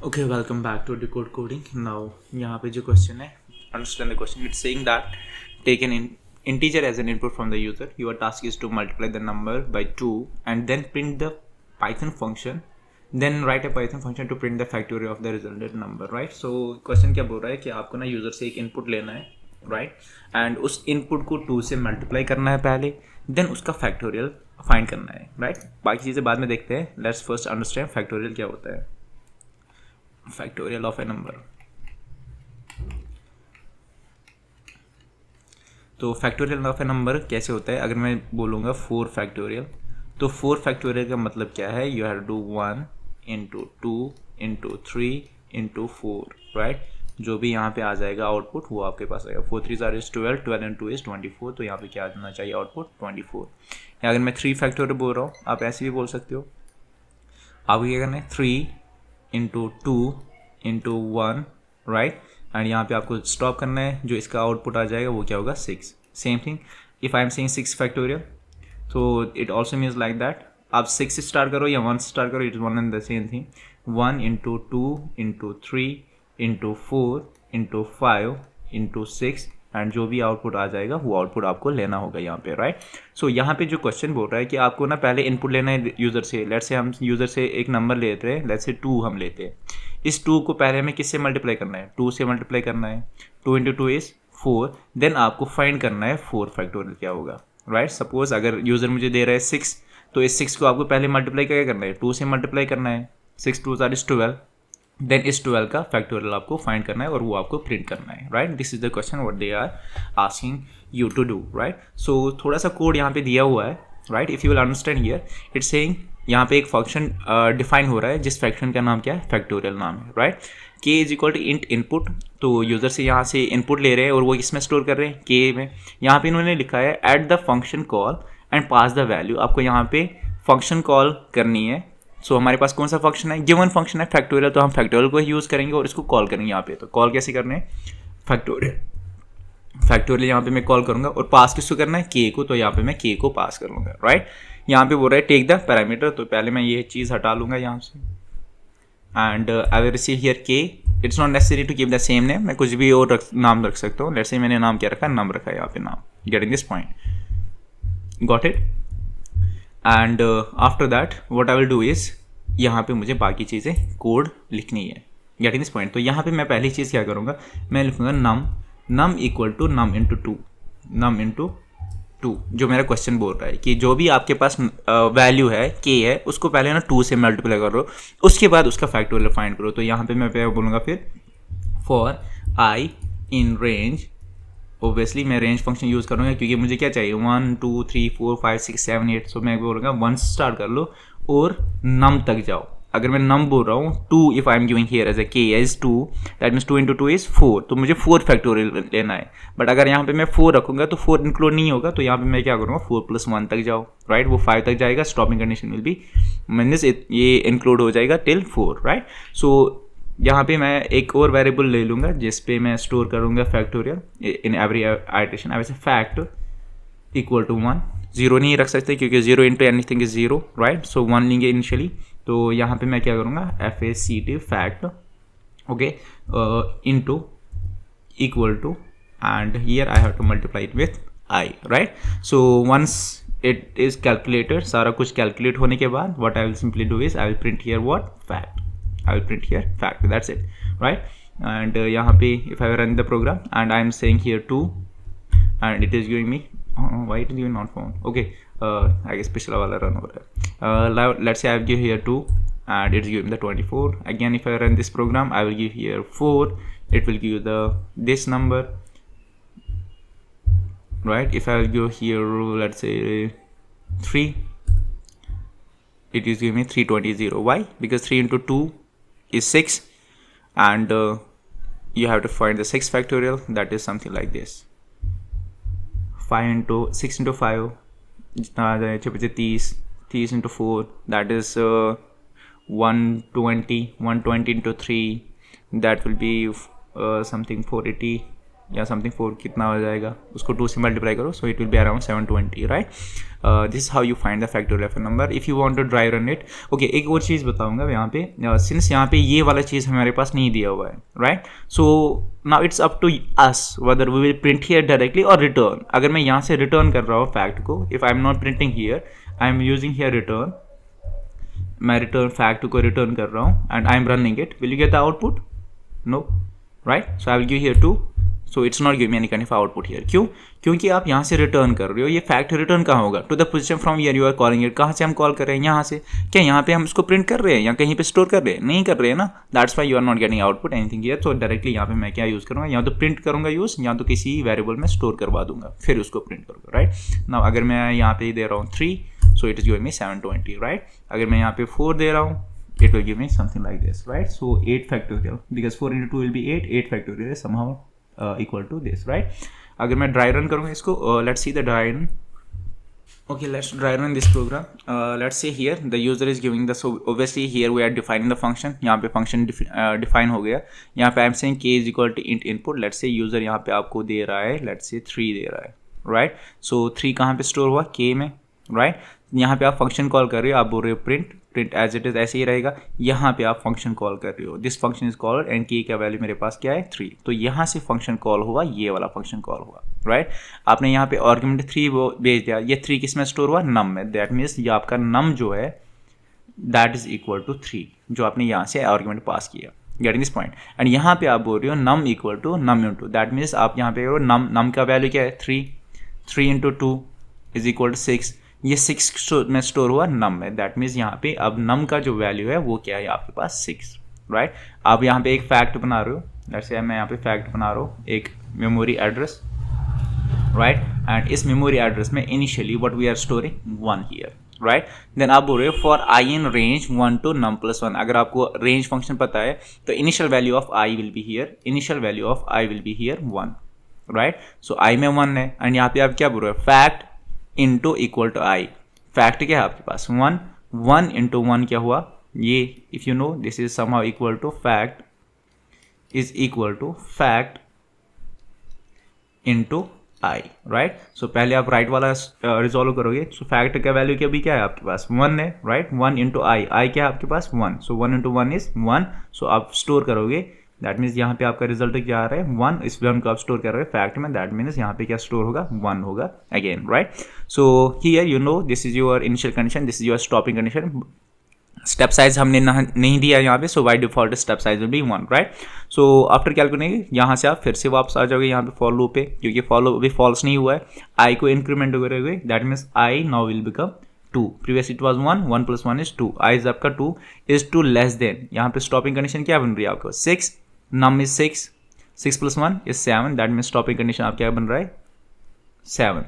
Okay, welcome back to Decode Coding. Now, यहाँ पे जो question है, understand the question. It's saying that take an integer as an input from the user. Your task is to multiply the number by 2 and then print the Python function. Then write a Python function to print the factorial of the resultant number, right? So question क्या बोल रहा है कि आपको ना user से एक input लेना है, right? And उस input को 2 से multiply करना है पहले, then उसका factorial find करना है, right? बाकी चीज़ें बाद में देखते हैं. Let's first understand factorial क्या होता है. Factorial of a number. तो फैक्टोरियल ऑफ ए नंबर कैसे होता है? अगर मैं बोलूँगा 4 फैक्टोरियल, तो 4 फैक्टोरियल का मतलब क्या है? You have to do 1 into 2 into 3 into 4, right? जो भी यहाँ पे आ जाएगा आउटपुट वो आपके पास आएगा. 4 3 इज 12, 12 एंड 2 इज 24. तो यहाँ पे क्या आना चाहिए आउटपुट? 24. या अगर मैं 3 फैक्टोरियल बोल रहा हूँ, आप ऐसे भी बोल सकते हो. आपको क्या करना है? 3 इंटू 2 इंटू 1, राइट? एंड यहाँ पे आपको स्टॉप करना है. जो इसका आउटपुट आ जाएगा वो क्या होगा? 6. Same thing if I am saying 6 factorial, तो it also means like that. आप 6 से स्टार्ट करो या 1 से स्टार्ट करो, it is one and the same thing. 1 into 2 into 3 into 4 into 5 into 6, and जो भी आउटपुट आ जाएगा वो आउटपुट आपको लेना होगा यहाँ पे, राइट? सो यहाँ पे जो क्वेश्चन बोल रहा है कि आपको ना पहले इनपुट लेना है यूज़र से. लेट्स से हम यूज़र से एक नंबर लेते हैं, लेट्स से 2 हम लेते हैं. इस 2 को पहले हमें किससे मल्टीप्लाई करना है? 2 से मल्टीप्लाई करना है. 2 इंटू 2 इज़ 4. देन आपको फाइंड करना है 4 फैक्टोरियल क्या होगा, राइट? सपोज अगर यूज़र मुझे दे रहा है 6, तो इस 6 को आपको पहले मल्टीप्लाई क्या करना है? 2 से मल्टीप्लाई करना है. 6 2 इज 12. देन इस 12 का फैक्टोरियल आपको फाइंड करना है और वो आपको प्रिंट करना है, right? This is the question what they are asking you to do, right? So थोड़ा सा कोड यहाँ पे दिया हुआ है, right? If you will understand here, it's saying यहाँ पे एक फंक्शन डिफाइन हो रहा है जिस फंक्शन का नाम क्या है? फैक्टोरियल नाम है, right? K is equal to int input. तो यूज़र से यहाँ से इनपुट ले रहे हैं और वो इसमें स्टोर कर रहे हैं के में. यहाँ पे इन्होंने लिखा है at the function call and pass the value. आपको यहाँ पे फंक्शन कॉल करनी है. सो हमारे पास कौन सा फंक्शन है? गिवन फंक्शन है फैक्टोरियल, तो हम फैक्टोरियल को यूज़ करेंगे और इसको कॉल करेंगे यहाँ पे. तो कॉल कैसे करना है? फैक्टोरियल यहाँ पे मैं कॉल करूँगा और पास किसको करना है? के को. तो यहाँ पे मैं के को पास करूँगा, राइट? यहाँ पे बोल रहा है टेक द पैरामीटर, तो पहले मैं ये चीज़ हटा लूँगा यहाँ से. And I will receive here K. It's not necessary to keep the same name. मैं कुछ भी और नाम रख सकता हूँ. लेट्स से मैंने नाम क्या रखा है? नम रखा है यहाँ पे नाम. Getting this point? Got it? And after that what I will do is, यहाँ पे मुझे बाकी चीज़ें कोड लिखनी है. Getting this point? तो यहाँ पे मैं पहली चीज़ क्या करूँगा? मैं लिखूँगा num equal to num into 2. Num into 2 जो मेरा क्वेश्चन बोल रहा है कि जो भी आपके पास वैल्यू है के है उसको पहले ना 2 से मल्टीप्लाई करो, उसके बाद उसका फैक्टोरियल फाइंड करो. तो यहाँ पे मैं बोलूँगा फिर for I in range. Obviously मैं रेंज फंक्शन यूज़ करूँगा क्योंकि मुझे क्या चाहिए? 1 2 3 4 5 6 7 8. सो मैं बोलूँगा 1 से स्टार्ट कर लो और नम तक जाओ. अगर मैं नम बोल रहा हूँ 2, if I am giving here as a K is 2, that means 2 into 2 is 4. तो मुझे 4 फैक्टोरियल लेना है. बट अगर यहाँ पे मैं 4 रखूँगा तो 4 इंक्लूड नहीं होगा. तो यहाँ पे मैं क्या करूँगा? 4 + 1 तक जाओ, राइट? वो 5 तक जाएगा. Stopping condition will be means ये इंक्लूड हो जाएगा टिल 4, राइट? सो यहाँ पे मैं एक और वेरिएबल ले लूँगा जिस पे मैं स्टोर करूँगा फैक्टोरियल इन एवरी आइटरेशन. आई वैसे फैक्ट इक्वल टू 1. 0 नहीं रख सकते क्योंकि 0 इंटू एनीथिंग इज 0, राइट? सो 1 लेंगे इनिशियली. तो यहाँ पे मैं क्या करूँगा? FACT fact, okay, into equal to, and here I have to multiply it with I, right? So once it is calculated, सारा कुछ कैलकुलेट होने के बाद what I will simply do is I will print here what? Fact. I will print here fact. That's it, right? And यहाँ पे if I run the program and I am saying here 2 and it is giving me why it is giving not found? Okay, I guess पिछला वाला run हो रहा है. Let's say I give here 2 and it is giving the 24. Again if I run this program I will give here 4. It will give the this number, right? If I will give here let's say 3, it is giving me 320. Why? Because 3 into 2 is 6, and you have to find the 6 factorial. That is something like this. 5 into 6 into 5 जितना आ जाए 30. 30 into 4 that is 120. 120 into 3 that will be something 480. या something 4 कितना हो जाएगा, उसको 2 से multiply करो, so it will be around 720, right. This how you find the factorial of a number if you want to dry run it. Okay, एक और चीज़ बताऊंगा यहाँ पे, सिंस यहाँ पे ये वाला चीज़ हमारे पास नहीं दिया हुआ है, right. So now it's up to us whether we will print here directly और रिटर्न. अगर मैं यहाँ से रिटर्न कर रहा हूँ फैक्ट को, if I am not printing here, I am using here return, मैं रिटर्न फैक्ट को रिटर्न कर रहा हूँ and I am running it, will you get the output? No, right. So I will give here 2, so it's not give me any kind of output here. क्यों? क्योंकि आप यहाँ से रिटर्न कर रहे हो, ये फैक्ट रिटर्न कहाँ होगा? To the position from here you are calling it. कहाँ से हम कॉल कर रहे हैं? यहाँ से. क्या यहाँ पे हम इसको प्रिंट कर रहे हैं या कहीं पे स्टोर कर रहे हैं? नहीं कर रहे हैं ना, that's why you are not getting output anything here. तो डायरेक्टली यहाँ पे मैं क्या यूज़ करूँगा, या तो प्रिंट करूँगा यूज़, या तो किसी वेरिएबल में स्टोर करवा दूंगा, फिर उसको प्रिंट करूँगा, राइट. नाउ अगर मैं यहाँ पे दे रहा हूँ 3, so it is giving me 720, right. अगर मैं यहाँ पे 4 दे रहा हूँ, it will give me something like this, right. So 8 factorial, because 4 into 2 will be 8, 8 factorial is somehow equal to this, right. अगर मैं dry run करूँगा इसको, let's see the dry run. Okay, let's dry run this program. Let's say here the user is giving the, so obviously here we are defining the function. यहाँ पे function define हो गया. यहाँ पे I'm saying k is equal to int input. Let's say user यहाँ पे आपको दे रहा है, let's say 3 दे रहा है, right. So 3 कहाँ पे store हुआ? k में, राइट. यहाँ पे आप फंक्शन कॉल कर रहे हो, आप बोल रहे हो प्रिंट एज इट इज, ऐसे ही रहेगा. यहाँ पे आप फंक्शन कॉल कर रहे हो, this function is called and के का वैल्यू मेरे पास क्या है? 3. तो यहाँ से फंक्शन कॉल हुआ, ये वाला फंक्शन कॉल हुआ, राइट. आपने यहाँ पे आर्गुमेंट 3 वो भेज दिया, ये 3 किस में स्टोर हुआ? नम में. दैट मीन्स ये आपका नम जो है दैट इज इक्वल टू 3, जो आपने यहाँ से आर्गुमेंट पास किया. Getting this point. एंड यहाँ पे आप बोल रहे हो num equal to num into, that means आप यहाँ पे नम का वैल्यू क्या है? 3. 3 इंटू 2 इज इक्वल टू 6. ये 6 में स्टोर हुआ नम में. दैट मीन्स यहाँ पे अब नम का जो वैल्यू है वो क्या है आपके पास? 6, राइट. आप यहाँ पे एक फैक्ट बना रहे हो, जैसे मैं यहाँ पे फैक्ट बना रहा हूँ, एक मेमोरी एड्रेस, राइट. एंड इस मेमोरी एड्रेस में initially what we are storing 1 here, right. Then आप बोल रहे हो for I in range 1 to num plus 1. अगर आपको रेंज फंक्शन पता है तो initial value of I will be here, initial value of I will be here 1, right. So I में 1 है एंड यहाँ पे आप क्या बोल रहे हो? Fact into equal to I. Fact क्या है आपके पास? 1. 1 इंटू 1 क्या हुआ? ये if you know this is somehow equal to fact is equal to fact into I, right. So पहले आप राइट वाला रिजॉल्व करोगे. सो फैक्ट का वैल्यू क्या भी क्या है आपके पास? 1 है, राइट. 1 इंटू आई, आई क्या है आपके पास? 1. सो 1 इंटू 1 इज 1. सो आप स्टोर करोगे, दैट मीन्स यहाँ पे आपका रिजल्ट क्या आ रहा है? 1. इस 1 को आप स्टोर कर रहे हो फैक्ट में, दैट मीन्स यहाँ पे क्या स्टोर होगा? 1 होगा again, right. So here you know this is your initial condition, this is your stopping condition. Step size हमने नहीं दिया यहाँ पे, so by default step size will be 1, right. So after calculating यहाँ से आप फिर से वापस आ जाओगे यहाँ पे फॉर लूप पे, क्योंकि फॉर लूप अभी फॉल्स नहीं हुआ है. आई को इंक्रीमेंट करोगे, that means I now will become 2. Previous it was 1, 1 + 1 is 2. I is आपका 2 इज 2 लेस देन, यहाँ पे स्टॉपिंग कंडीशन क्या बन रही है आपको? 6. Num is 6. 6 + 1 is 7. That means stopping condition आप क्या बन रहा है? 7,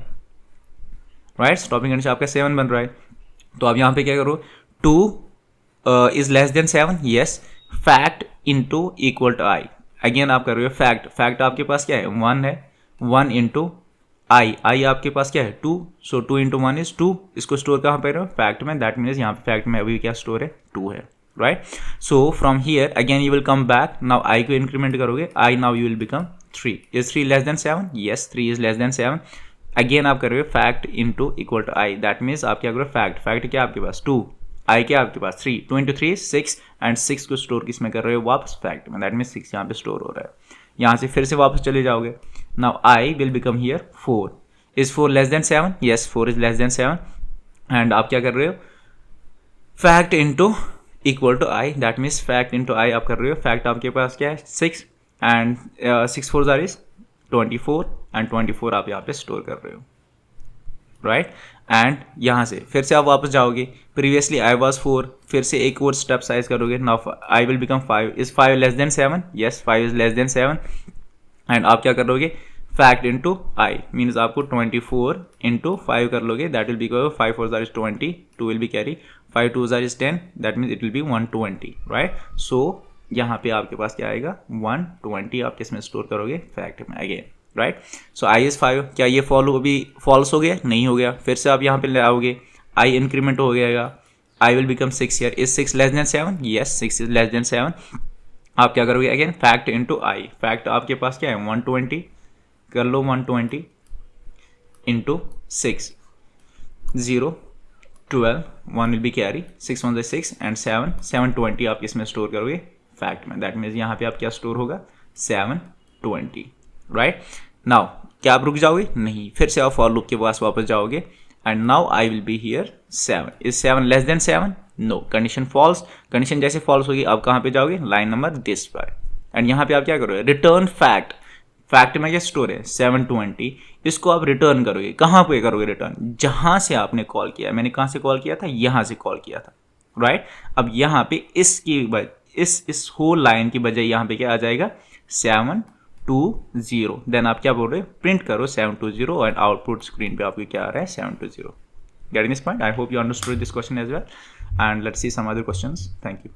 राइट. स्टॉपिंग कंडीशन आपका 7 बन रहा है. तो आप यहाँ पे क्या करो? 2 is less than 7, yes. Fact into equal to I. Again आप कर रहे हो फैक्ट. फैक्ट आपके पास क्या है? 1 है. 1 इंटू आई, आई आपके पास क्या है? 2. सो 2 इंटू 1 इज 2. इसको स्टोर कहाँ पे रहो? फैक्ट में. दैट मीन्स यहाँ पे फैक्ट में अभी क्या स्टोर है? 2 है, right. So from here again you will come back. Now I को इंक्रीमेंट करोगे, I now you will become 3. Is 3 less than 7? Yes, 3 is less than 7. Again आप कर रहे हो fact into equal to I. That means आप क्या करो? Fact. Fact क्या आपके पास? 2. आई क्या आपके पास? 3. 2 इंटू 3 6 एंड 6 को स्टोर किस में कर रहे हो? वापस फैक्ट में. दैट मीन्स 6 यहाँ पे स्टोर हो रहा है. यहाँ से फिर से वापस चले जाओगे. Now I will become here 4. Is 4 less than 7? Yes, 4 is less than 7. And आप क्या कर रहे हो? Fact into equal to I. That means fact into I आप कर रहे हो. फैक्ट आपके पास क्या है? 6 एंड 6 4 जार इज 24 एंड 24 आप यहाँ पे स्टोर कर रहे हो, राइट. एंड यहाँ से फिर से आप वापस जाओगे. प्रीवियसली आई वॉज 4, फिर से एक और स्टेप साइज करोगे. Now I will become 5. Is 5 less than 7? Yes, 5 is less than 7. And आप क्या करोगे? फैक्ट इंटू आई मीन्स आपको 24 इंटू 5 कर लोगे. दैट विल बी 5 4 जार इज 20, 2 विल बी कैरी, 5 2 जार is 10. That means it will be 120, right. So यहाँ पे आपके पास क्या आएगा? 120 आप किसमें स्टोर करोगे? फैक्ट में again, right. So I is 5. क्या ये अभी फॉल्स हो गया? नहीं हो गया. फिर से आप यहाँ पे ले आओगे, आई इंक्रीमेंट हो गएगा. I will become 6 year. Is 6 less than 7? Yes, 6 is less than 7. आप क्या करोगे? Again fact into I. Fact आपके पास क्या है? 120 कर लो 120 into 6, 0 12, 1 will be carry, 6 1 6 and 7 720 आप इसमें स्टोर करोगे फैक्ट में, दैट मीन्स यहाँ पे आप क्या स्टोर होगा 720, राइट। नाउ क्या आप रुक जाओगे? नहीं, फिर से आप फॉर लूप के पास वापस जाओगे and now I will be here 7, is 7 less than 7? No, condition false. Condition जैसे फॉल्स होगी आप कहाँ पे जाओगे? लाइन नंबर दिस पर, एंड यहाँ पे आप क्या करोगे? Return fact. फैक्ट में क्या स्टोर है 720, इसको आप रिटर्न करोगे। कहाँ पे करोगे रिटर्न? जहां से आपने कॉल किया। मैंने कहाँ से कॉल किया था? यहाँ से कॉल किया था, राइट। अब यहाँ पे इसकी इस होल लाइन की बजाय यहाँ पे क्या आ जाएगा 720, देन आप क्या बोल रहे हो? प्रिंट करो 720 एंड आउटपुट स्क्रीन पे आपको क्या आ रहा है 720। Getting this point? I hope you understood this question as well, and let's see some other questions. Thank you.